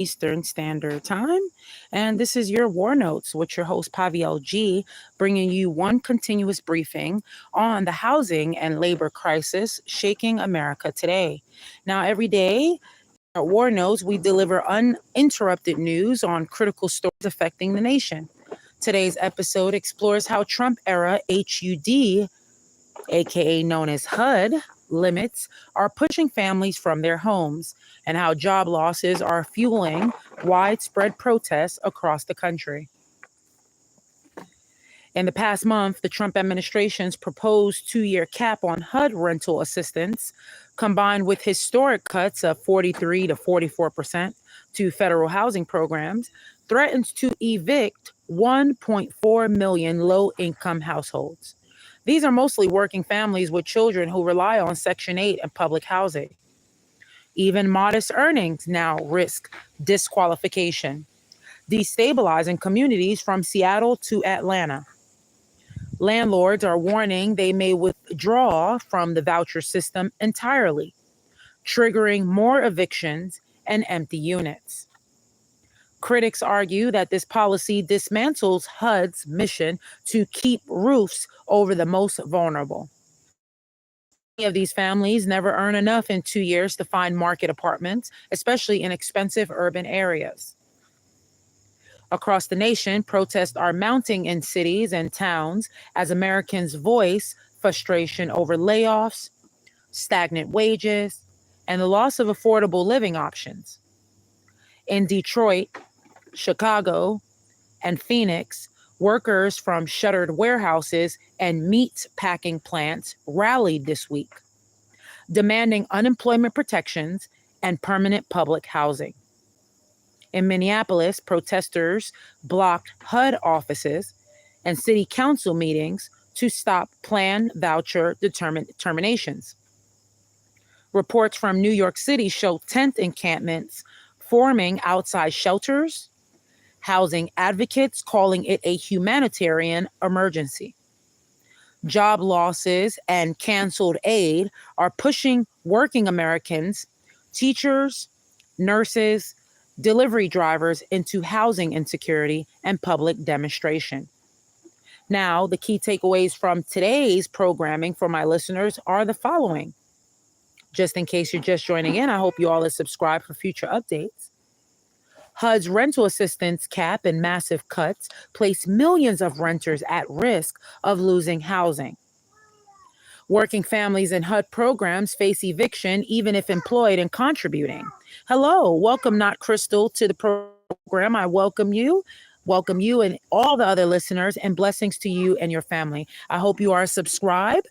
Eastern Standard Time. And this is your War Notes with your host, Paviel G, bringing you one continuous briefing on the housing and labor crisis shaking America today. Now, every day at War Notes, we deliver uninterrupted news on critical stories affecting the nation. Today's episode explores how Trump era HUD, aka known as HUD, limits are pushing families from their homes and how job losses are fueling widespread protests across the country. In the past month, the Trump administration's proposed 2-year cap on HUD rental assistance, combined with historic cuts of 43 to 44% to federal housing programs, threatens to evict 1.4 million low-income households. These are mostly working families with children who rely on Section 8 and public housing. Even modest earnings now risk disqualification, destabilizing communities from Seattle to Atlanta. Landlords are warning they may withdraw from the voucher system entirely, triggering more evictions and empty units. Critics argue that this policy dismantles HUD's mission to keep roofs over the most vulnerable. Many of these families never earn enough in 2 years to find market apartments, especially in expensive urban areas. Across the nation, protests are mounting in cities and towns as Americans voice frustration over layoffs, stagnant wages, and the loss of affordable living options. In Detroit, Chicago, and Phoenix, workers from shuttered warehouses and meat packing plants rallied this week, demanding unemployment protections and permanent public housing. In Minneapolis, protesters blocked HUD offices and city council meetings to stop planned voucher terminations. Reports from New York City show tent encampments forming outside shelters, housing advocates calling it a humanitarian emergency. Job losses and canceled aid are pushing working Americans, teachers, nurses, delivery drivers into housing insecurity and public demonstration. Now, the key takeaways from today's programming for my listeners are the following. Just in case you're just joining in, I hope you all are subscribed for future updates. HUD's rental assistance cap and massive cuts place millions of renters at risk of losing housing. Working families in HUD programs face eviction even if employed and contributing. Hello, welcome Not Crystal to the program. I welcome you and all the other listeners, and blessings to you and your family. I hope you are subscribed,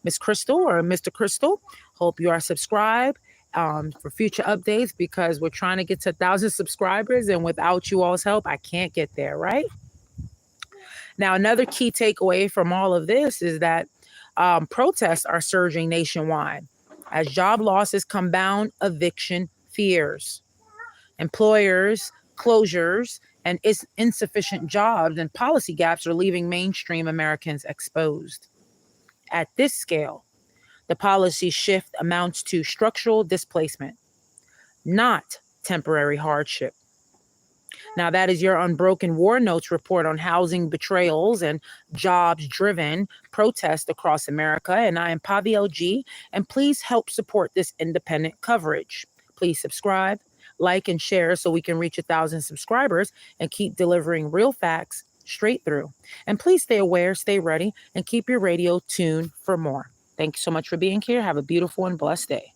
Miss Crystal or Mr. Crystal. Hope you are subscribed for future updates, because we're trying to get to 1,000 subscribers, and without you all's help, I can't get there, right? Now, another key takeaway from all of this is that protests are surging nationwide as job losses compound eviction fears. Employers, closures, and insufficient jobs and policy gaps are leaving mainstream Americans exposed. At this scale, the policy shift amounts to structural displacement, not temporary hardship. Now, that is your Unbroken War Notes report on housing betrayals and jobs-driven protests across America. And I am Paviel G, and please help support this independent coverage. Please subscribe, like, and share so we can reach 1,000 subscribers and keep delivering real facts straight through. And please stay aware, stay ready, and keep your radio tuned for more. Thank you so much for being here. Have a beautiful and blessed day.